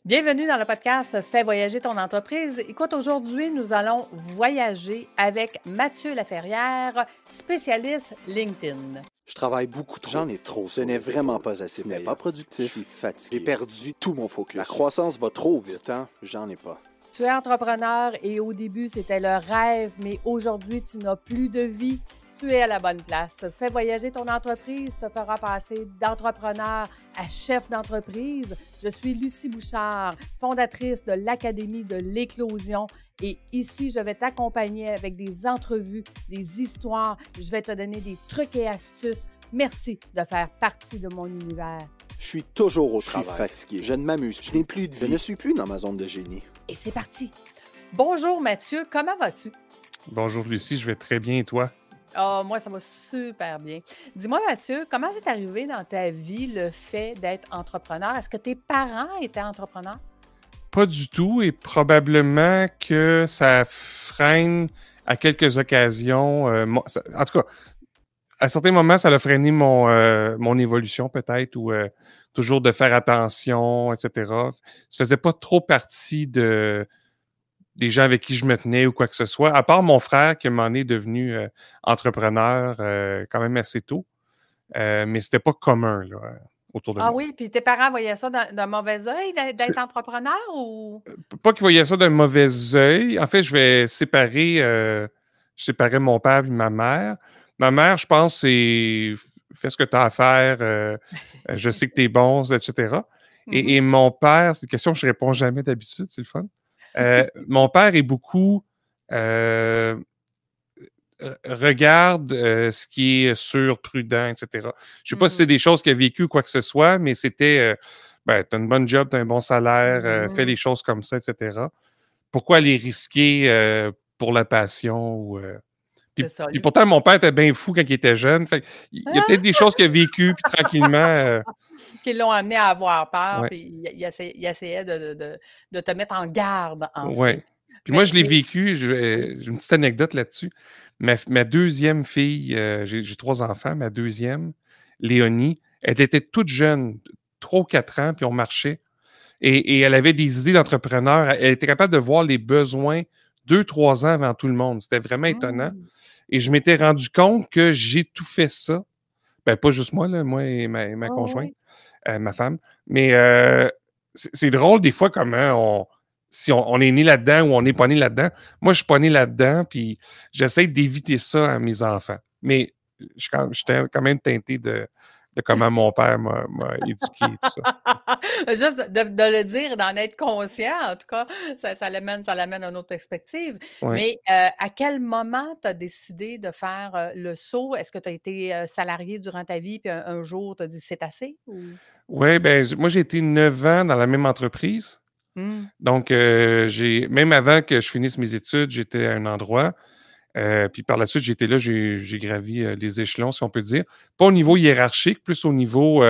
Bienvenue dans le podcast Fais voyager ton entreprise. Écoute, aujourd'hui, nous allons voyager avec Mathieu Laferrière, spécialiste LinkedIn. Je travaille beaucoup trop. J'en ai trop. Ce n'est vraiment pas assez. Ce n'est pas productif. Je suis fatigué. J'ai perdu tout mon focus. La croissance va trop vite. Temps, j'en ai pas. Tu es entrepreneur et au début, c'était le rêve, mais aujourd'hui, tu n'as plus de vie. Tu es à la bonne place. Fais voyager ton entreprise te fera passer d'entrepreneur à chef d'entreprise. Je suis Lucie Bouchard, fondatrice de l'Académie de l'éclosion. Et ici, je vais t'accompagner avec des entrevues, des histoires. Je vais te donner des trucs et astuces. Merci de faire partie de mon univers. Je suis toujours au travail. Je suis fatigué. Je ne m'amuse. Je n'ai plus de vie. Je ne suis plus dans ma zone de génie. Et c'est parti. Bonjour Mathieu, comment vas-tu? Bonjour Lucie, je vais très bien et toi? Oh, moi, ça va super bien. Dis-moi, Mathieu, comment c'est arrivé dans ta vie le fait d'être entrepreneur? Est-ce que tes parents étaient entrepreneurs? Pas du tout et probablement que ça freine à quelques occasions. En tout cas, à certains moments, ça a freiné mon évolution peut-être ou toujours de faire attention, etc. Ça faisait pas trop partie des gens avec qui je me tenais ou quoi que ce soit, à part mon frère qui m'en est devenu entrepreneur quand même assez tôt. Mais c'était pas commun là, autour de Ah moi. oui, puis tes parents voyaient ça d'un mauvais œil d'être entrepreneur ou? Pas qu'ils voyaient ça d'un mauvais œil. En fait, je séparais mon père et ma mère. Ma mère, je pense, c'est fais ce que tu as à faire, je sais que tu es bon, etc. Et mon père, c'est une question que je réponds jamais d'habitude, c'est le fun. Mon père est beaucoup regarde ce qui est sûr, prudent, etc. Je sais pas si c'est des choses qu'il a vécues ou quoi que ce soit, mais c'était t'as une bonne job, t'as un bon salaire, fais les choses comme ça, etc. Pourquoi les risquer pour la passion ou puis pourtant, mon père était bien fou quand il était jeune. Fait, il y a peut-être des choses qu'il a vécues, puis tranquillement... qui l'ont amené à avoir peur, ouais. puis il essayait de te mettre en garde, en ouais. fait. Puis moi, je l'ai vécu, j'ai une petite anecdote là-dessus. Ma deuxième fille, j'ai 3 enfants, ma deuxième, Léonie, elle était toute jeune, 3 ou 4 ans, puis on marchait. Et elle avait des idées d'entrepreneur. Elle était capable de voir les besoins 2, 3 ans avant tout le monde. C'était vraiment étonnant. Et je m'étais rendu compte que j'ai tout fait ça. Ben, pas juste moi, là, moi et ma conjointe, ma femme. Mais c'est drôle des fois comment si on est né là-dedans ou on n'est pas né là-dedans. Moi, je suis pas né là-dedans, puis j'essaie d'éviter ça à mes enfants. Mais j'étais quand même teinté de comment mon père m'a éduqué et tout ça. Juste de le dire et d'en être conscient, en tout cas, ça l'amène à une autre perspective. Ouais. Mais à quel moment tu as décidé de faire le saut? Est-ce que tu as été salarié durant ta vie, puis un jour, tu as dit c'est assez? Oui, ben moi, j'ai été 9 ans dans la même entreprise. Donc, même avant que je finisse mes études, j'étais à un endroit. Puis par la suite, j'étais là, j'ai gravi les échelons, si on peut dire. Pas au niveau hiérarchique, plus au niveau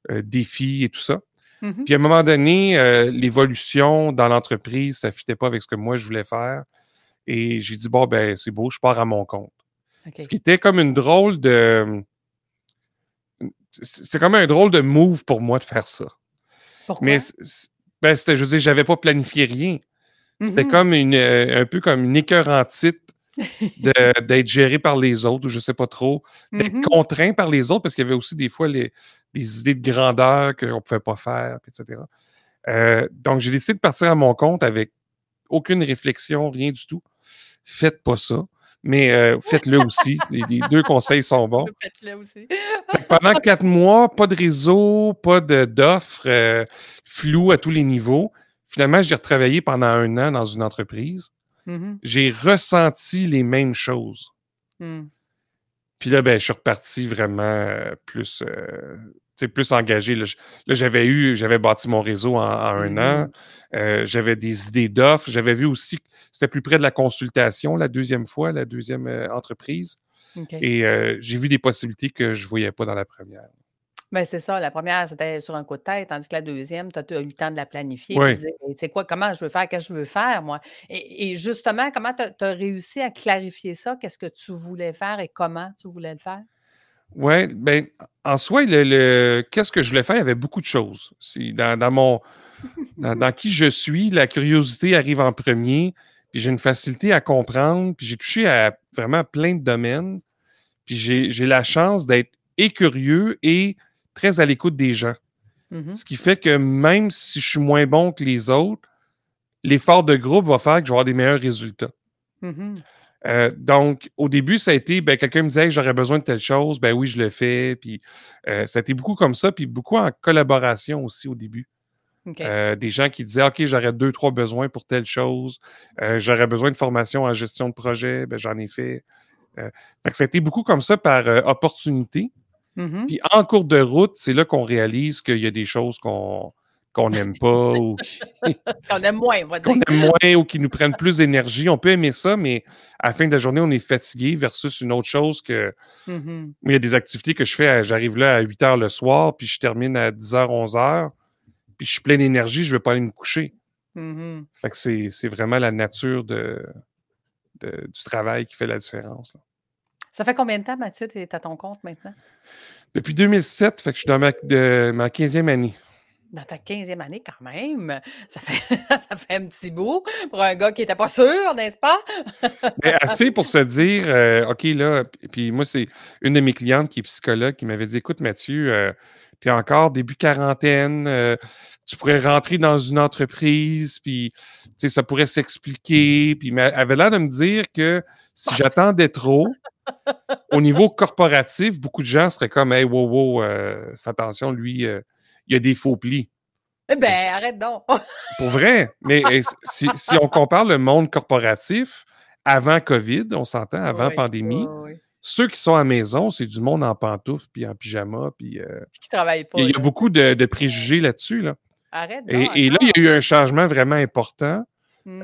défi et tout ça. Puis à un moment donné, l'évolution dans l'entreprise, ça ne fitait pas avec ce que moi, je voulais faire. Et j'ai dit, bon, ben c'est beau, je pars à mon compte. Okay. Ce qui était comme une drôle de... C'était comme un drôle de move pour moi de faire ça. Pourquoi? Mais je veux dire, j'avais pas planifié rien. C'était comme un peu comme une écœurantite d'être géré par les autres, ou je sais pas trop, d'être contraint par les autres, parce qu'il y avait aussi des fois des idées de grandeur qu'on pouvait pas faire, etc. Donc, j'ai décidé de partir à mon compte avec aucune réflexion, rien du tout. Faites pas ça. Mais faites-le aussi. Les 2 conseils sont bons. Faites-le aussi. Pendant 4 mois, pas de réseau, pas d'offres, flou à tous les niveaux. Finalement, j'ai retravaillé pendant 1 an dans une entreprise. J'ai ressenti les mêmes choses. Puis là, ben, je suis reparti vraiment plus engagé. Là, j'avais bâti mon réseau en 1 an. J'avais des idées d'offres. J'avais vu aussi que c'était plus près de la consultation la deuxième entreprise. Okay. Et j'ai vu des possibilités que je ne voyais pas dans la première. Bien, c'est ça. La première, c'était sur un coup de tête, tandis que la deuxième, tu as eu le temps de la planifier. Oui. Et de dire, c'est quoi, comment je veux faire, qu'est-ce que je veux faire, moi? Et justement, comment tu as réussi à clarifier ça? Qu'est-ce que tu voulais faire et comment tu voulais le faire? Ouais, ben, en soi, qu'est-ce que je voulais faire? Il y avait beaucoup de choses. C'est dans qui je suis, la curiosité arrive en premier, puis j'ai une facilité à comprendre, puis j'ai touché à vraiment plein de domaines, puis j'ai la chance d'être et curieux et très à l'écoute des gens. Mhm, Ce qui fait que même si je suis moins bon que les autres, l'effort de groupe va faire que je vais avoir des meilleurs résultats. mhm. Donc, au début, ça a été, ben, quelqu'un me disait que j'aurais besoin de telle chose, ben oui, je le fais. Puis, ça a été beaucoup comme ça, puis beaucoup en collaboration aussi au début. OK. Des gens qui disaient, OK, j'aurais 2, 3 besoins pour telle chose. J'aurais besoin de formation en gestion de projet, ben j'en ai fait. Fait que ça a été beaucoup comme ça par opportunité. Mhm. Puis en cours de route, c'est là qu'on réalise qu'il y a des choses qu'on n'aime pas ou Qu'on aime moins, on va qu'on dire. aime moins ou qui nous prennent plus d'énergie. On peut aimer ça, mais à la fin de la journée, on est fatigué versus une autre chose que. Mhm, Moi, il y a des activités que je fais, j'arrive là à 8 heures le soir, puis je termine à 10 heures, 11 heures, puis je suis plein d'énergie, je ne vais pas aller me coucher. mhm. Fait que c'est vraiment la nature du travail qui fait la différence, là. Ça fait combien de temps, Mathieu, tu es à ton compte maintenant? Depuis 2007, fait que je suis dans ma 15e année. Dans ta 15e année, quand même, ça fait, ça fait un petit bout pour un gars qui n'était pas sûr, n'est-ce pas? Mais assez pour se dire, OK, là, puis moi, c'est une de mes clientes qui est psychologue qui m'avait dit, écoute, Mathieu, tu es encore début quarantaine, tu pourrais rentrer dans une entreprise, puis ça pourrait s'expliquer. Puis elle avait l'air de me dire que si j'attendais trop, au niveau corporatif, beaucoup de gens seraient comme, hey, wow, wow, fais attention, lui, il y a des faux plis. Eh ben, arrête donc. Pour vrai, mais si on compare le monde corporatif avant COVID, on s'entend, avant Oui, oui, pandémie, oui. ceux qui sont à la maison, c'est du monde en pantoufles puis en pyjama. Puis Puis qui ne travaille il pas, y a là. beaucoup de préjugés là-dessus. Là. Arrête donc Et là, il y encore. a eu un changement vraiment important Hmm.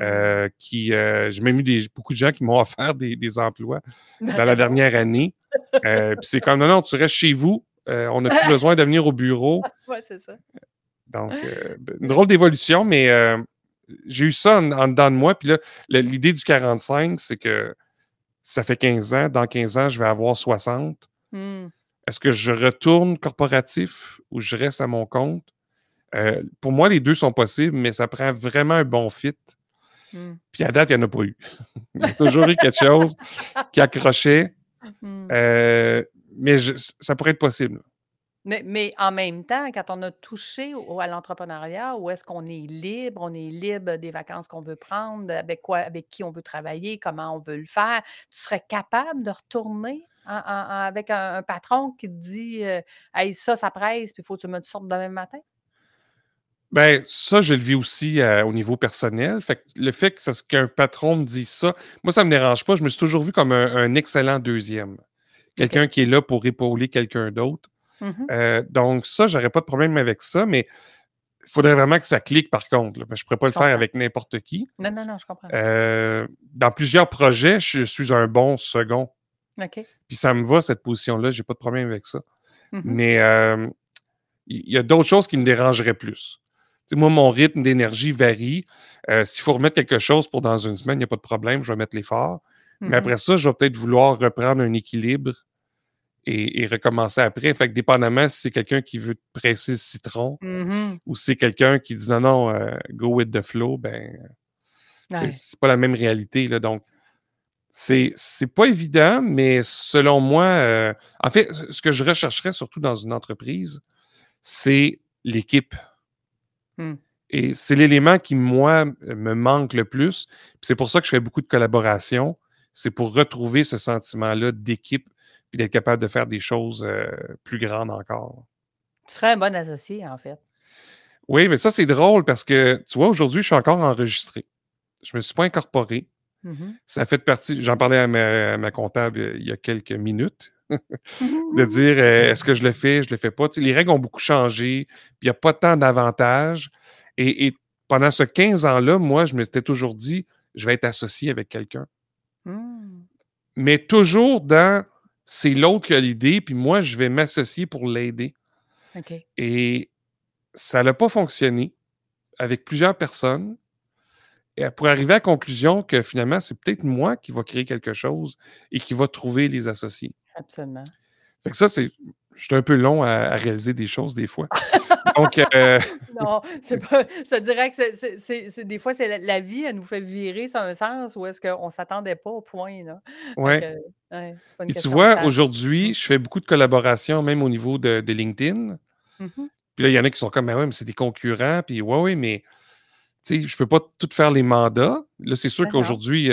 j'ai même eu beaucoup de gens qui m'ont offert des emplois dans la dernière année. Puis c'est comme, non, non, tu restes chez vous. On n'a plus besoin de venir au bureau. Oui, c'est ça. Donc, une drôle d'évolution, mais j'ai eu ça en dedans de moi. Puis là, l'idée du 45, c'est que ça fait 15 ans. Dans 15 ans, je vais avoir 60. Hmm. Est-ce que je retourne corporatif ou je reste à mon compte? Pour moi, les deux sont possibles, mais ça prend vraiment un bon fit. Hmm. Puis à date, il n'y en a pas eu. Il y a toujours eu quelque chose qui accrochait. Hmm. Mais ça pourrait être possible. Mais en même temps, quand on a touché à l'entrepreneuriat, où est-ce qu'on est libre? On est libre des vacances qu'on veut prendre, avec qui on veut travailler, comment on veut le faire. Tu serais capable de retourner avec un patron qui te dit Hey, ça presse, puis il faut que tu me sortes demain matin? Ben, ça, je le vis aussi au niveau personnel. Fait que le fait qu'un patron me dise ça, moi, ça me dérange pas. Je me suis toujours vu comme un excellent deuxième. OK. Quelqu'un qui est là pour épauler quelqu'un d'autre. Mhm. Donc, ça, j'aurais pas de problème avec ça, mais il faudrait vraiment que ça clique par contre, là, parce que je pourrais pas Je le faire comprends. avec n'importe qui. Non, non, non, je comprends. Dans plusieurs projets, je suis un bon second. OK. Puis ça me va, cette position-là. J'ai pas de problème avec ça. Mhm. Mais il y a d'autres choses qui me dérangeraient plus. Tu sais, moi, mon rythme d'énergie varie. S'il faut remettre quelque chose pour dans une semaine, il n'y a pas de problème, je vais mettre l'effort. Mais Mhm. après ça, je vais peut-être vouloir reprendre un équilibre et recommencer après. Fait que dépendamment si c'est quelqu'un qui veut te presser le citron Mhm. ou si c'est quelqu'un qui dit non, non, go with the flow, ben, Ouais. c'est pas la même réalité. Là. Donc, c'est pas évident, mais selon moi, en fait, ce que je rechercherais surtout dans une entreprise, c'est l'équipe. Hmm. Et c'est l'élément qui, moi, me manque le plus. Puis c'est pour ça que je fais beaucoup de collaboration. C'est pour retrouver ce sentiment-là d'équipe puis d'être capable de faire des choses plus grandes encore. Tu serais un bon associé, en fait. Oui, mais ça, c'est drôle parce que, tu vois, aujourd'hui, je suis encore enregistré. Je me suis pas incorporé. Mhm. Ça fait partie, j'en parlais à ma comptable il y a quelques minutes, de Mhm. dire est-ce que je le fais, je le fais pas. Tu sais, les règles ont beaucoup changé, puis il n'y a pas tant d'avantages. Et pendant ce 15 ans-là, moi, je m'étais toujours dit je vais être associé avec quelqu'un. Hmm. Mais toujours dans c'est l'autre qui a l'idée, puis moi, je vais m'associer pour l'aider. OK. Et ça n'a pas fonctionné avec plusieurs personnes. Et pour arriver à la conclusion que finalement, c'est peut-être moi qui va créer quelque chose et qui va trouver les associés. Absolument. Fait que ça, je suis un peu long à réaliser des choses des fois. Donc, Non, c'est pas. Je te dirais que des fois, c'est la vie, elle nous fait virer sur un sens où est-ce qu'on ne s'attendait pas au point, là. Fait ouais. que, ouais, c'est pas une Puis tu question de vois, temps. Mmh. aujourd'hui, je fais beaucoup de collaborations, même au niveau de LinkedIn. Mmh. Puis là, il y en a qui sont comme, mais ouais, mais c'est des concurrents. Puis ouais, oui, mais tu sais, je peux pas tout faire les mandats. Là, c'est sûr Ben non. qu'aujourd'hui,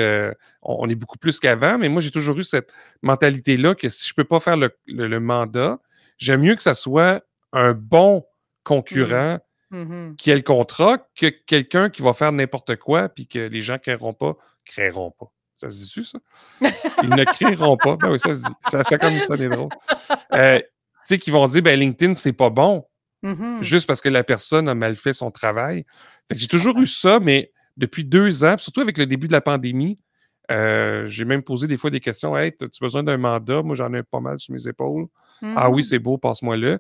on est beaucoup plus qu'avant, mais moi, j'ai toujours eu cette mentalité-là que si je peux pas faire le mandat, j'aime mieux que ça soit un bon Mmh. concurrent Mmh. qui ait le contrat que quelqu'un qui va faire n'importe quoi puis que les gens ne créeront pas. Ça se dit-tu, ça? Ils ne créeront pas. Ben oui, ça se dit. Ça comme ça, c'est drôle. Tu sais, qui vont dire, ben LinkedIn, c'est pas bon, Mmh. juste parce que la personne a mal fait son travail. Fait que j'ai Je toujours eu comprends. ça, mais depuis 2 ans, puis surtout avec le début de la pandémie, j'ai même posé des fois des questions. Hey, as-tu besoin d'un mandat? Moi, j'en ai pas mal sur mes épaules. Ah oui, Mmh. c'est beau, passe-moi-le.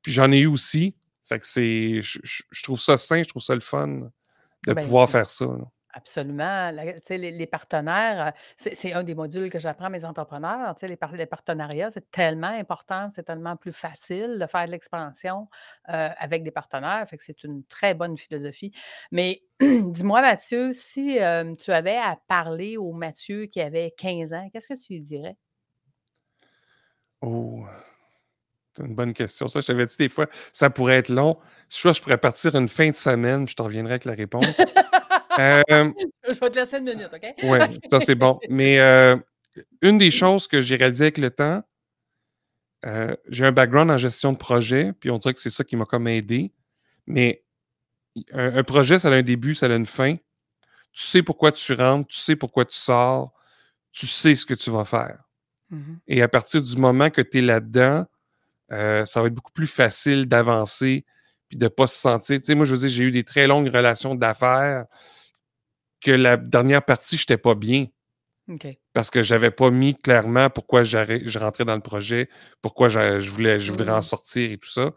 Puis j'en ai eu aussi. Fait que je trouve ça sain, je trouve ça le fun de Ben, pouvoir faire ça, là. absolument. Tu sais, les partenaires, c'est un des modules que j'apprends à mes entrepreneurs. Tu sais, les partenariats, c'est tellement important, c'est tellement plus facile de faire de l'expansion avec des partenaires. Fait que c'est une très bonne philosophie. Mais dis-moi, Mathieu, si tu avais à parler au Mathieu qui avait 15 ans, qu'est-ce que tu lui dirais? Oh, c'est une bonne question. Ça, je t'avais dit des fois, ça pourrait être long. Je pourrais partir une fin de semaine, puis je te reviendrai avec la réponse. Euh, Je vais te laisser une minute, OK? ouais, ça c'est bon. Mais une des choses que j'ai réalisées avec le temps, j'ai un background en gestion de projet, puis on dirait que c'est ça qui m'a comme aidé. Mais un projet, ça a un début, ça a une fin. Tu sais pourquoi tu rentres, tu sais pourquoi tu sors, tu sais ce que tu vas faire. Mhm. Et à partir du moment que tu es là-dedans, ça va être beaucoup plus facile d'avancer puis de ne pas se sentir. Tu sais, moi, je veux dire, j'ai eu des très longues relations d'affaires que la dernière partie, je n'étais pas bien OK. parce que je n'avais pas mis clairement pourquoi je rentrais dans le projet, pourquoi je voudrais en Mm. sortir et tout ça.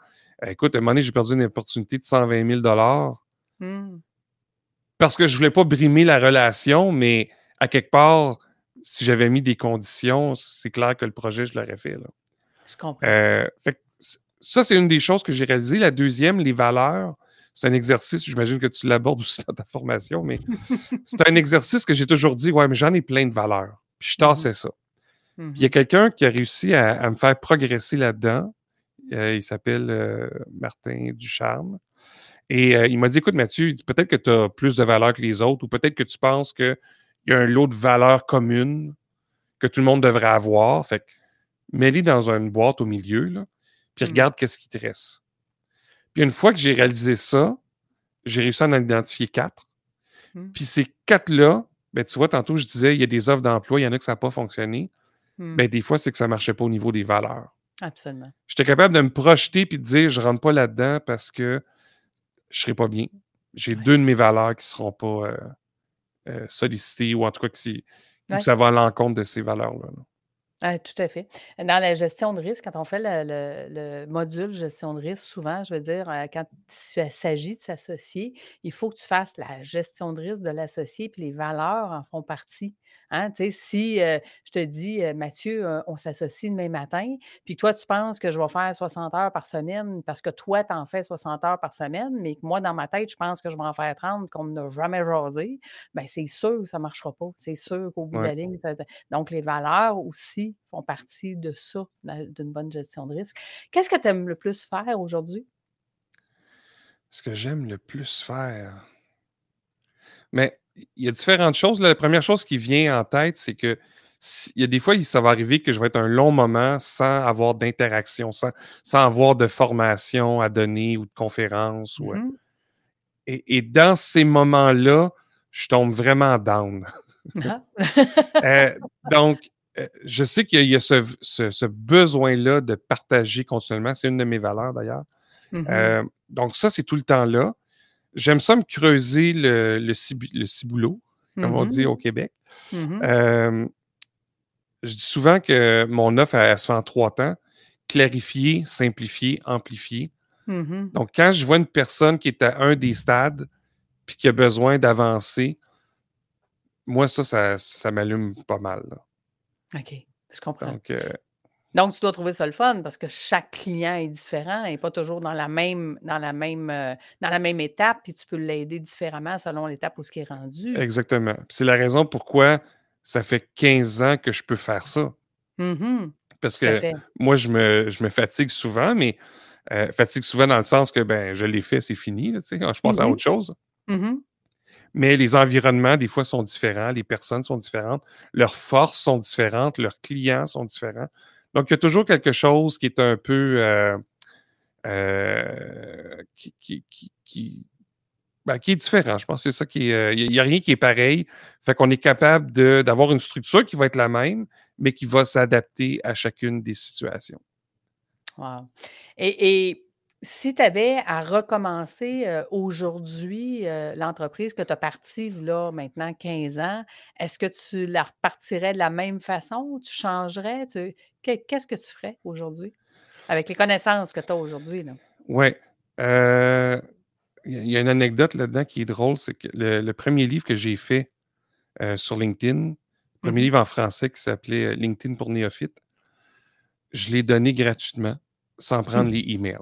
Écoute, à un moment donné, j'ai perdu une opportunité de 120 000 Mm. parce que je ne voulais pas brimer la relation, mais à quelque part, si j'avais mis des conditions, c'est clair que le projet, je l'aurais fait, là. Je comprends. Fait que ça, c'est une des choses que j'ai réalisées. La deuxième, les valeurs, c'est un exercice, j'imagine que tu l'abordes aussi dans ta formation, mais c'est un exercice que j'ai toujours dit, ouais, mais j'en ai plein de valeurs. Puis je Mhm. tassais ça. Puis il y a Mhm. quelqu'un qui a réussi à me faire progresser là-dedans. Il s'appelle Martin Ducharme. Et il m'a dit, écoute, Mathieu, peut-être que tu as plus de valeurs que les autres, ou peut-être que tu penses qu'il y a un lot de valeurs communes que tout le monde devrait avoir. Fait que mets-les dans une boîte au milieu, là, puis Mm. regarde qu'est-ce qui te reste. Puis une fois que j'ai réalisé ça, j'ai réussi à en identifier 4. Mm. Puis ces 4-là, ben, tu vois, tantôt, je disais, il y a des offres d'emploi, il y en a que ça n'a pas fonctionné. Mm. Ben, des fois, c'est que ça ne marchait pas au niveau des valeurs. Absolument. J'étais capable de me projeter puis de dire, je ne rentre pas là-dedans parce que je ne serai pas bien. J'ai Oui. 2 de mes valeurs qui ne seront pas sollicitées ou en tout cas où Ouais. ça va à l'encontre de ces valeurs-là, là. Tout à fait. Dans la gestion de risque, quand on fait le module gestion de risque, souvent, je veux dire, quand il s'agit de s'associer, il faut que tu fasses la gestion de risque de l'associé, puis les valeurs en font partie. Hein? Tu sais, si je te dis, Mathieu, on s'associe demain matin, puis toi, tu penses que je vais faire 60 heures par semaine parce que toi, tu en fais 60 heures par semaine, mais que moi, dans ma tête, je pense que je vais en faire 30, qu'on n'a jamais jasé, bien, c'est sûr que ça ne marchera pas. C'est sûr qu'au bout de Ouais. la ligne, donc, les valeurs aussi font partie de ça, d'une bonne gestion de risque. Qu'est-ce que tu aimes le plus faire aujourd'hui? Ce que j'aime le plus faire. Mais il y a différentes choses. La première chose qui vient en tête, c'est que il y a des fois, ça va arriver que je vais être un long moment sans avoir d'interaction, sans avoir de formation à donner ou de conférence. Mmh. Et dans ces moments-là, je tombe vraiment down. Ah! Donc, je sais qu'il y a ce besoin-là de partager continuellement. C'est une de mes valeurs d'ailleurs. Mmh. Donc, ça, c'est tout le temps là. J'aime ça me creuser le ciboulot, comme on dit Mmh. au Québec. Mmh. Euh, je dis souvent que mon offre, elle se fait en 3 temps. Clarifier, simplifier, amplifier. Mmh. Donc, quand je vois une personne qui est à un des stades puis qui a besoin d'avancer, moi, ça m'allume pas mal, là. OK, je comprends. Donc, Donc, tu dois trouver ça le fun parce que chaque client est différent et pas toujours dans la même étape, puis tu peux l'aider différemment selon l'étape où ce qui est rendu. Exactement. Puis c'est la raison pourquoi ça fait 15 ans que je peux faire ça. Mhm. Parce Tout à que fait. moi, je me fatigue souvent, mais fatigue souvent dans le sens que ben, je l'ai fait, c'est fini, là, tu sais, je passe à Mhm. autre chose. Mhm. Mais les environnements, des fois, sont différents, les personnes sont différentes, leurs forces sont différentes, leurs clients sont différents. Donc, il y a toujours quelque chose qui est un peu qui est différent. Je pense que c'est ça qui est. Il n'y a rien qui est pareil. Fait qu'on est capable d'avoir une structure qui va être la même, mais qui va s'adapter à chacune des situations. Wow. Et si tu avais à recommencer aujourd'hui l'entreprise que tu as partie là maintenant 15 ans, est-ce que tu la repartirais de la même façon? Tu changerais? Qu'est-ce que tu ferais aujourd'hui avec les connaissances que tu as aujourd'hui, là? Ouais. Il y a une anecdote là-dedans qui est drôle, c'est que le premier livre que j'ai fait sur LinkedIn, le premier Mhm. livre en français qui s'appelait LinkedIn pour néophytes, je l'ai donné gratuitement, sans prendre les emails.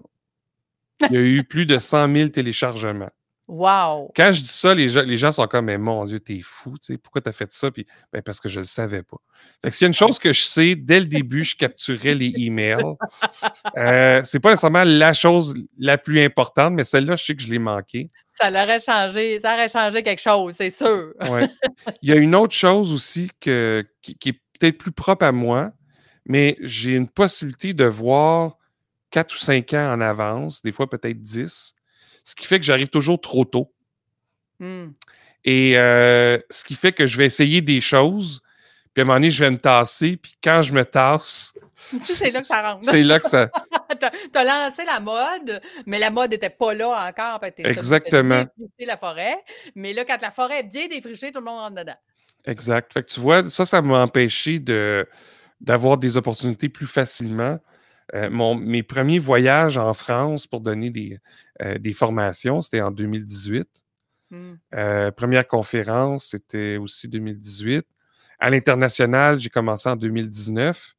Il y a eu plus de 100 000 téléchargements. Wow! Quand je dis ça, les gens sont comme, mais mon Dieu, t'es fou, tu sais, pourquoi t'as fait ça? Puis, ben, parce que je le savais pas. Fait que s'il y a une Ouais. chose que je sais, dès le début, je capturais les emails. C'est pas nécessairement la chose la plus importante, mais celle-là, je sais que je l'ai manquée. Ça aurait changé quelque chose, c'est sûr. Ouais. Il y a une autre chose aussi qui est peut-être plus propre à moi, mais j'ai une possibilité de voir 4 ou 5 ans en avance, des fois peut-être 10, ce qui fait que j'arrive toujours trop tôt. Hmm. Et ce qui fait que je vais essayer des choses, puis à un moment donné, je vais me tasser, puis quand je me tasse, C'est là que ça rentre. c'est là que ça... T'as lancé la mode, mais la mode n'était pas là encore. Tu es celui qui a Exactement. défriché la forêt. Mais là, quand la forêt est bien défrichée, tout le monde rentre dedans. Exact. Fait que tu vois, ça m'a empêché d'avoir des opportunités plus facilement. Mes premiers voyages en France pour donner des formations, c'était en 2018. Hmm. Première conférence, c'était aussi 2018. À l'international, j'ai commencé en 2019.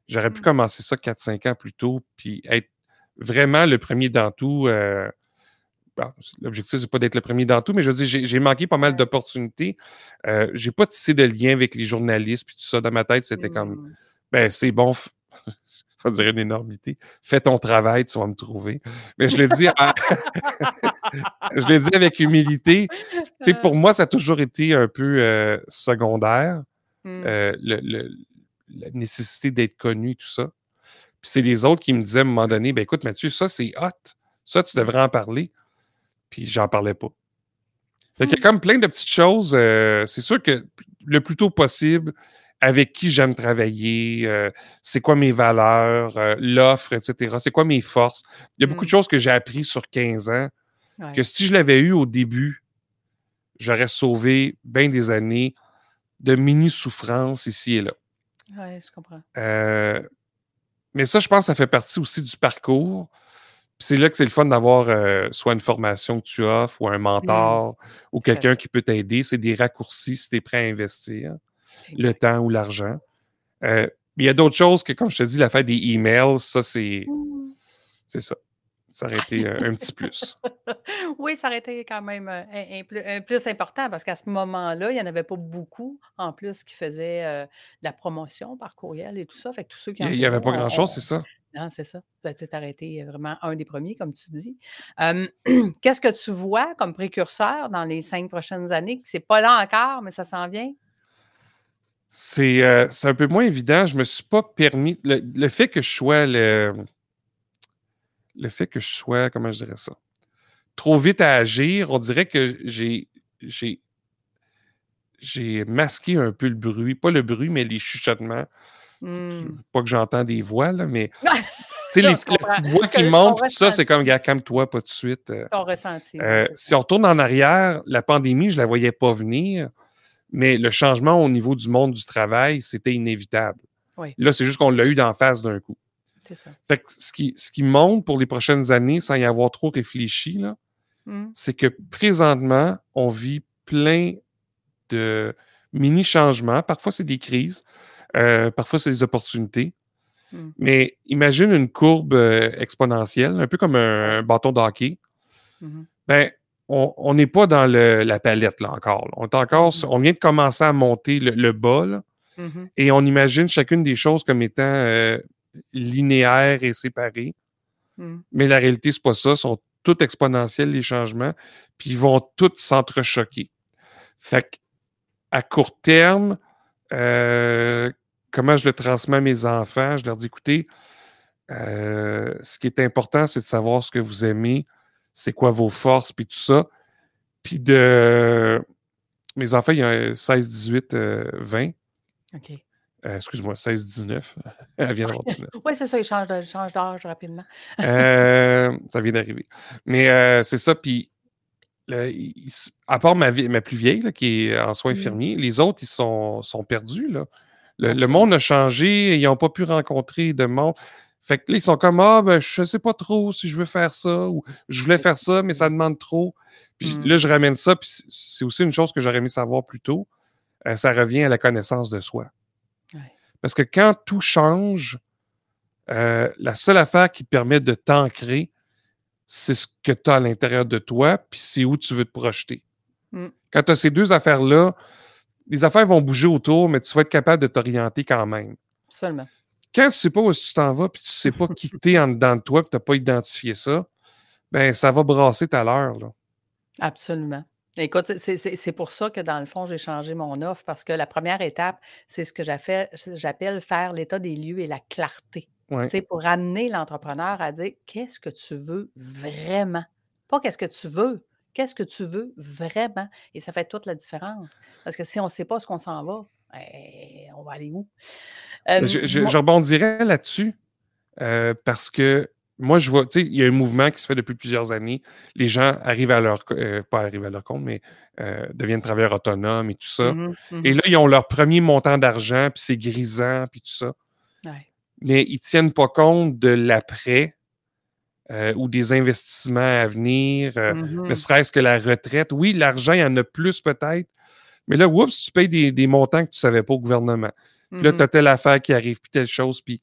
J'aurais pu commencer ça 4-5 ans plus tôt, puis être vraiment le premier dans tout. L'objectif, c'est pas d'être le premier dans tout, mais je veux dire, j'ai manqué pas mal d'opportunités. J'ai pas tissé de lien avec les journalistes, puis tout ça. Dans ma tête, c'était comme, Hmm. ben, c'est bon, je dirais une énormité. Fais ton travail, tu vas me trouver. Mais je le dis, je le dis avec humilité. Tu sais, pour moi, ça a toujours été un peu secondaire, Hmm. euh, le- le- la nécessité d'être connu, tout ça. Puis c'est les autres qui me disaient à un moment donné, ben écoute, Mathieu, ça, c'est hot. Ça, tu devrais en parler. Puis j'en parlais pas. Fait qu'il y a comme plein de petites choses. C'est sûr que le plus tôt possible, avec qui j'aime travailler, c'est quoi mes valeurs, l'offre, etc. C'est quoi mes forces. Il y a beaucoup de Hmm. choses que j'ai appris sur 15 ans que Ouais. si je l'avais eu au début, j'aurais sauvé bien des années de mini-souffrances ici et là. Ouais, je comprends. Euh, mais ça, je pense que ça fait partie aussi du parcours. Puis c'est là que c'est le fun d'avoir soit une formation que tu offres ou un Hmm. mentor ou Tout à quelqu'un fait. qui peut t'aider. C'est des raccourcis si tu es prêt à investir le Exact. temps ou l'argent. Mais il y a d'autres choses que, comme je te dis, l'affaire des emails, ça, Hmm. c'est ça. Ça aurait été un petit plus. Oui, ça aurait été quand même un plus important parce qu'à ce moment-là, il n'y en avait pas beaucoup en plus qui faisaient de la promotion par courriel et tout ça. Fait que tous ceux qui Il en n'y faisaient, avait pas grand-chose, c'est ça. non, c'est ça. Ça a été vraiment un des premiers, comme tu dis. Hem, Qu'est-ce que tu vois comme précurseur dans les 5 prochaines années? Que c'est pas là encore, mais ça s'en vient? C'est un peu moins évident. Je me suis pas permis. Le fait que je sois le fait que je sois, comment je dirais ça, trop vite à agir, on dirait que j'ai j'ai masqué un peu le bruit. Pas le bruit, mais les chuchotements. Mmh. Pas que j'entends des voix, là, mais tu sais, Non, je la comprends. petite voix Ce que qui ton monte, puis tout ça, c'est comme, ressenti, gars, calme-toi, pas de suite. ton ressenti, ouais, c'est ça. Si on retourne en arrière, la pandémie, je la voyais pas venir, mais le changement au niveau du monde du travail, c'était inévitable. Oui, Là, c'est juste qu'on l'a eu d'en face d'un coup. c'est ça. Fait que ce qui monte pour les prochaines années, sans y avoir trop réfléchi, là, Mmh. c'est que présentement, on vit plein de mini-changements. Parfois, c'est des crises. Parfois, c'est des opportunités. Mais imagine une courbe exponentielle, un peu comme un bâton de hockey. Ben, on n'est pas dans la palette là encore. Là. On vient de commencer à monter le bas là, et on imagine chacune des choses comme étant linéaires et séparées. Mais la réalité, c'est pas ça. Ils sont tous exponentiels, les changements, puis ils vont tous s'entrechoquer. Fait qu'à court terme, comment je le transmets à mes enfants? Je leur dis, écoutez, ce qui est important, c'est de savoir ce que vous aimez, c'est quoi vos forces, puis tout ça. Puis mes enfants, il y a 16, 18, 20. OK. Excuse-moi, 16, 19. Elle vient d'avoir 19. Oui, c'est ça, ils changent d'âge rapidement. Ça vient d'arriver. Mais c'est ça, puis à part ma plus vieille, là, qui est en soins infirmiers, les autres, ils sont perdus, là. Le monde a changé, ils n'ont pas pu rencontrer de monde. Fait que là, ils sont comme, ben, je sais pas trop si je veux faire ça, ou je voulais faire ça, mais ça demande trop. Puis là, je ramène ça, puis c'est aussi une chose que j'aurais aimé savoir plus tôt. Ça revient à la connaissance de soi. Ouais. Parce que quand tout change, la seule affaire qui te permet de t'ancrer, c'est ce que tu as à l'intérieur de toi, puis c'est où tu veux te projeter. Quand tu as ces deux affaires-là, les affaires vont bouger autour, mais tu vas être capable de t'orienter quand même. Seulement. Quand tu ne sais pas où est-ce que tu t'en vas, puis tu ne sais pas qui tu es en dedans de toi, puis tu n'as pas identifié ça, ben ça va brasser ta l'heure, là. Absolument. Écoute, c'est pour ça que, dans le fond, j'ai changé mon offre, parce que la première étape, c'est ce que j'appelle faire l'état des lieux et la clarté. Ouais. Pour amener l'entrepreneur à dire qu'est-ce que tu veux vraiment. Pas qu'est-ce que tu veux, qu'est-ce que tu veux vraiment. Et ça fait toute la différence. Parce que si on ne sait pas ce qu'on s'en va, on va aller où? Je rebondirais là-dessus parce que moi, je vois, tu sais, il y a un mouvement qui se fait depuis plusieurs années. Les gens arrivent à leur, pas arrivent à leur compte, mais deviennent travailleurs autonomes et tout ça. Et là, ils ont leur premier montant d'argent, puis c'est grisant, puis tout ça. Ouais. Mais ils ne tiennent pas compte de l'après ou des investissements à venir, ne serait-ce que la retraite. Oui, l'argent, il y en a plus peut-être, mais là, oups, tu payes des montants que tu ne savais pas au gouvernement. Puis là, tu as telle affaire qui arrive, puis telle chose, puis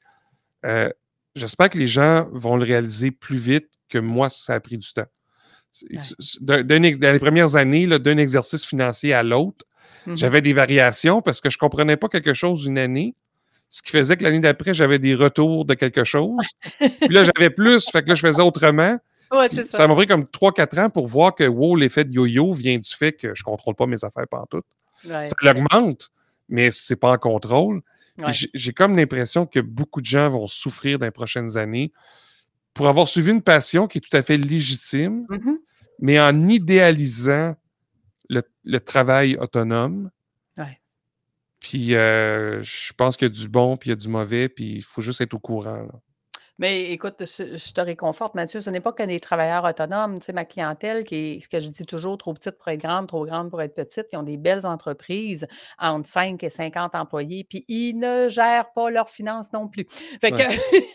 j'espère que les gens vont le réaliser plus vite que moi, ça a pris du temps. Dans les premières années, là, d'un exercice financier à l'autre, j'avais des variations parce que je ne comprenais pas quelque chose une année, ce qui faisait que l'année d'après, j'avais des retours de quelque chose. Puis là, j'avais plus, fait que là, je faisais autrement. Ouais, c'est ça m'a pris comme 3-4 ans pour voir que wow, l'effet de yo-yo vient du fait que je ne contrôle pas mes affaires pantoute. Ouais, ça l'augmente, mais ce n'est pas en contrôle. Ouais. J'ai comme l'impression que beaucoup de gens vont souffrir dans les prochaines années pour avoir suivi une passion qui est tout à fait légitime, mais en idéalisant le travail autonome. Ouais. Puis je pense qu'il y a du bon, puis il y a du mauvais, puis il faut juste être au courant, là. Mais écoute, je te réconforte, Mathieu, ce n'est pas que des travailleurs autonomes. Tu sais, ma clientèle, qui est, ce que je dis toujours, trop petite pour être grande, trop grande pour être petite, ils ont des belles entreprises entre 5 et 50 employés, puis ils ne gèrent pas leurs finances non plus. Fait que,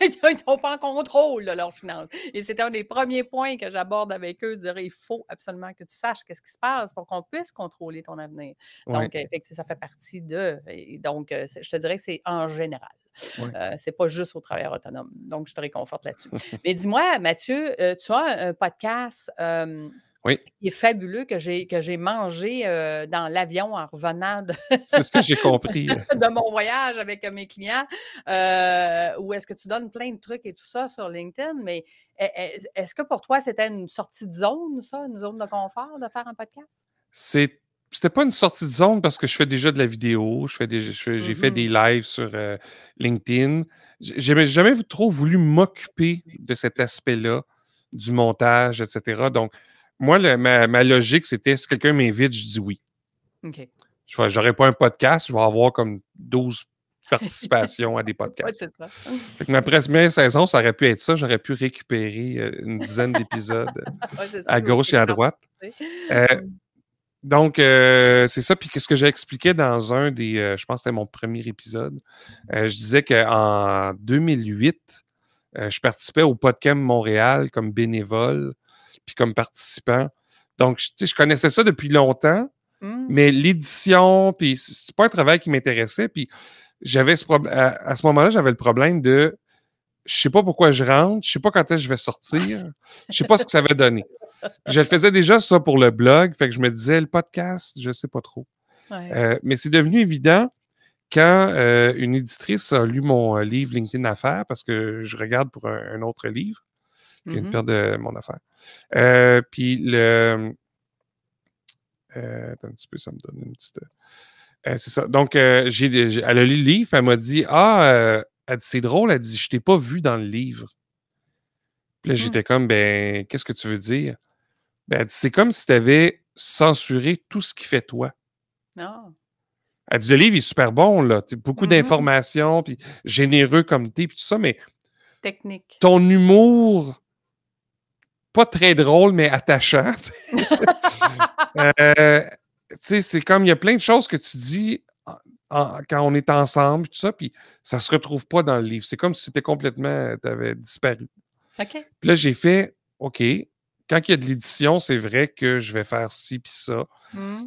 ils ne sont pas en contrôle de leurs finances. Et c'était un des premiers points que j'aborde avec eux, dire il faut absolument que tu saches qu'est-ce qui se passe pour qu'on puisse contrôler ton avenir. Donc, ça fait partie de... Donc, je te dirais que c'est en général. Ouais. C'est pas juste aux travailleurs autonomes. Donc, je te réconforte là-dessus. Mais dis-moi, Mathieu, tu as un podcast qui est fabuleux que j'ai mangé dans l'avion en revenant de... C'est ce que j'ai compris. de mon voyage avec mes clients, où est-ce que tu donnes plein de trucs et tout ça sur LinkedIn, mais est-ce que pour toi, c'était une sortie de zone, ça, une zone de confort de faire un podcast? C'était pas une sortie de zone parce que je fais déjà de la vidéo, j'ai fait des lives sur LinkedIn. J'ai jamais trop voulu m'occuper de cet aspect-là, du montage, etc. Donc, moi, ma logique, c'était si quelqu'un m'invite, je dis oui. OK. J'aurais pas un podcast, je vais avoir comme 12 participations à des podcasts. Ouais, c'est ça. Fait que ma première saison, ça aurait pu être ça. J'aurais pu récupérer une dizaine d'épisodes à gauche et à droite. Donc, c'est ça. Puis, ce que j'ai expliqué dans un des... je pense que c'était mon premier épisode. Je disais qu'en 2008, je participais au PodCamp Montréal comme bénévole puis comme participant. Donc, je connaissais ça depuis longtemps, mais l'édition, puis c'est pas un travail qui m'intéressait. Puis, à ce moment-là, j'avais le problème de je sais pas pourquoi je rentre, je sais pas quand est-ce que je vais sortir, je sais pas ce que ça va donner. Puis je le faisais déjà ça pour le blog, fait que je me disais le podcast, je sais pas trop. Ouais. Mais c'est devenu évident quand une éditrice a lu mon livre LinkedIn Affaires, parce que je regarde pour un autre livre, qui vient de perdre mon affaire. Puis attends un petit peu, ça me donne une petite. C'est ça. Donc, elle a lu le livre, elle m'a dit elle dit, c'est drôle, elle dit, je t'ai pas vu dans le livre. Puis là, j'étais comme, ben, qu'est-ce que tu veux dire? Ben, elle dit, c'est comme si tu avais censuré tout ce qui fait toi. Non. Elle dit, le livre est super bon, là. Beaucoup d'informations, puis généreux comme t'es, puis tout ça, mais Technique. ton humour, pas très drôle, mais attachant. C'est comme, il y a plein de choses que tu dis quand on est ensemble, tout ça, puis ça se retrouve pas dans le livre. C'est comme si c'était complètement, t'avais disparu. OK. Puis là, j'ai fait, OK, quand il y a de l'édition, c'est vrai que je vais faire ci puis ça.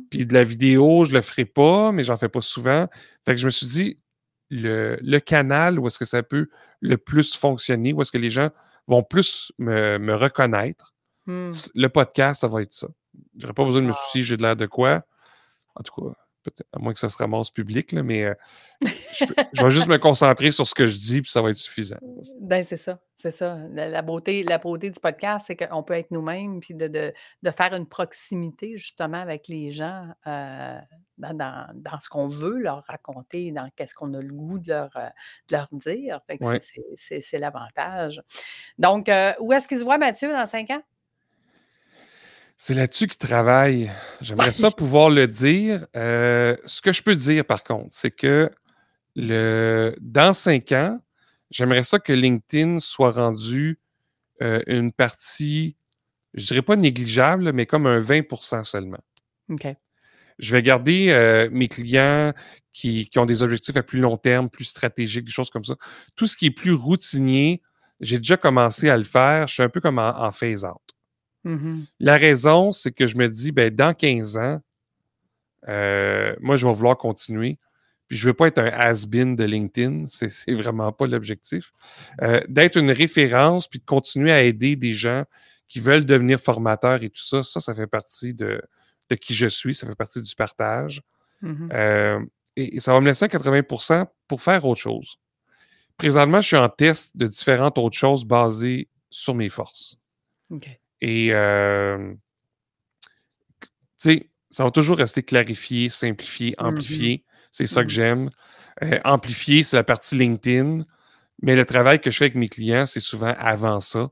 Puis de la vidéo, je le ferai pas, mais j'en fais pas souvent. Fait que je me suis dit, le canal où est-ce que ça peut le plus fonctionner, où est-ce que les gens vont plus me reconnaître, le podcast, ça va être ça. J'aurais pas besoin de me soucier, j'ai de l'air de quoi. En tout cas, peut-être, à moins que ça se ramasse public, là, mais je vais juste me concentrer sur ce que je dis, puis ça va être suffisant. Ben, c'est ça, c'est ça. La beauté du podcast, c'est qu'on peut être nous-mêmes, puis de faire une proximité justement avec les gens dans ce qu'on veut leur raconter, dans qu'est-ce qu'on a le goût de leur dire. Fait que Ouais. c'est l'avantage. Donc, où est-ce qu'il se voit, Mathieu, dans 5 ans? C'est là-dessus qu'il travaille. J'aimerais ça pouvoir le dire. Ce que je peux dire, par contre, c'est que dans 5 ans, j'aimerais ça que LinkedIn soit rendu une partie, je dirais pas négligeable, mais comme un 20% seulement. OK. Je vais garder mes clients qui ont des objectifs à plus long terme, plus stratégiques, des choses comme ça. Tout ce qui est plus routinier, j'ai déjà commencé à le faire. Je suis un peu comme en phase-out. La raison, c'est que je me dis, ben, dans 15 ans, moi, je vais vouloir continuer. Puis je ne veux pas être un has-been de LinkedIn. C'est vraiment pas l'objectif. D'être une référence, puis de continuer à aider des gens qui veulent devenir formateurs et tout ça, ça fait partie de qui je suis. Ça fait partie du partage. Et ça va me laisser à 80% pour faire autre chose. Présentement, je suis en test de différentes autres choses basées sur mes forces. OK. Et, tu sais, ça va toujours rester clarifié, simplifié, amplifié. C'est ça que j'aime. Amplifié, c'est la partie LinkedIn. Mais le travail que je fais avec mes clients, c'est souvent avant ça.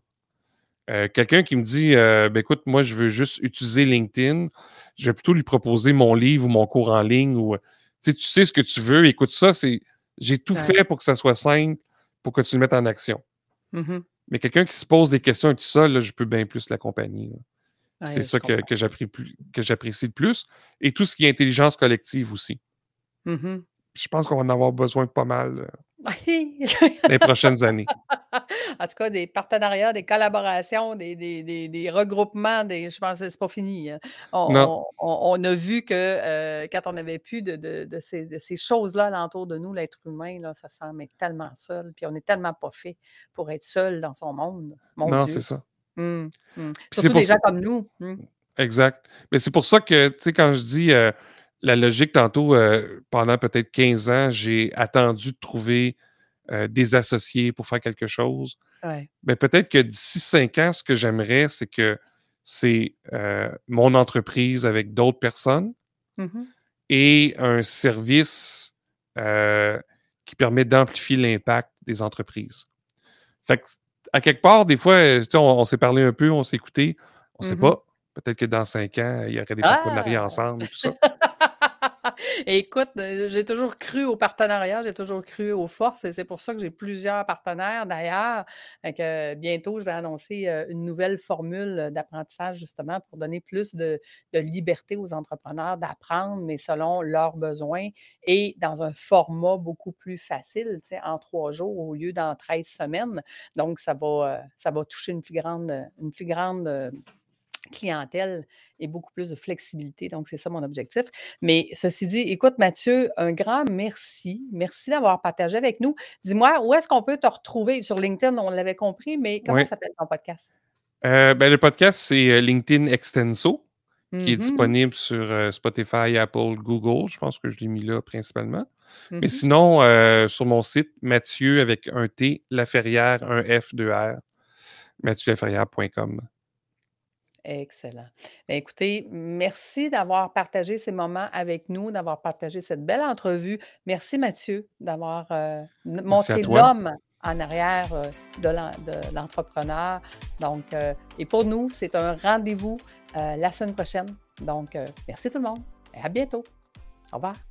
Quelqu'un qui me dit ben écoute, moi, je veux juste utiliser LinkedIn, je vais plutôt lui proposer mon livre ou mon cours en ligne ou tu sais ce que tu veux, écoute ça, j'ai tout fait pour que ça soit simple, pour que tu le mettes en action. Mais quelqu'un qui se pose des questions et tout ça, là, je peux bien plus l'accompagner. C'est ça que j'apprécie le plus. Et tout ce qui est intelligence collective aussi. Je pense qu'on va en avoir besoin pas mal dans les prochaines années. En tout cas, des partenariats, des collaborations, des regroupements, je pense que c'est pas fini, hein. Non. On a vu que quand on n'avait plus de ces choses-là alentour de nous, l'être humain, là, ça semble être tellement seul, puis on n'est tellement pas fait pour être seul dans son monde. Mon Non, Dieu. c'est ça. Surtout des gens comme nous. Exact. Mais c'est pour ça que, tu sais, quand je dis la logique tantôt, pendant peut-être 15 ans, j'ai attendu de trouver des associés pour faire quelque chose. Ouais. Ben, peut-être que d'ici 5 ans, ce que j'aimerais, c'est que c'est mon entreprise avec d'autres personnes et un service qui permet d'amplifier l'impact des entreprises. Fait que, à quelque part, des fois, tu sais, on s'est parlé un peu, on s'est écouté, on ne sait pas. Peut-être que dans 5 ans, il y aurait des partenariats ensemble et tout ça. Écoute, j'ai toujours cru au partenariat, j'ai toujours cru aux forces et c'est pour ça que j'ai plusieurs partenaires d'ailleurs. Fait que bientôt, je vais annoncer une nouvelle formule d'apprentissage justement pour donner plus de liberté aux entrepreneurs d'apprendre, mais selon leurs besoins et dans un format beaucoup plus facile, tu sais, en 3 jours au lieu d'en 13 semaines. Donc, ça va toucher une plus grande clientèle et beaucoup plus de flexibilité. Donc, c'est ça mon objectif. Mais ceci dit, écoute, Mathieu, un grand merci. Merci d'avoir partagé avec nous. Dis-moi, où est-ce qu'on peut te retrouver? Sur LinkedIn, on l'avait compris, mais comment Oui. s'appelle ton podcast? Le podcast, c'est LinkedIn Extenso, qui est Mhm, disponible sur Spotify, Apple, Google. Je pense que je l'ai mis là principalement. Mais mhm. sinon, sur mon site, Mathieu avec un T, Laferrière, un F, 2 R, mathieulaferrière.com. Excellent. Bien, écoutez, merci d'avoir partagé ces moments avec nous, d'avoir partagé cette belle entrevue. Merci, Mathieu, d'avoir Merci à montré toi. l'homme en arrière de l'entrepreneur. Donc, et pour nous, c'est un rendez-vous la semaine prochaine. Donc, merci tout le monde et à bientôt. Au revoir.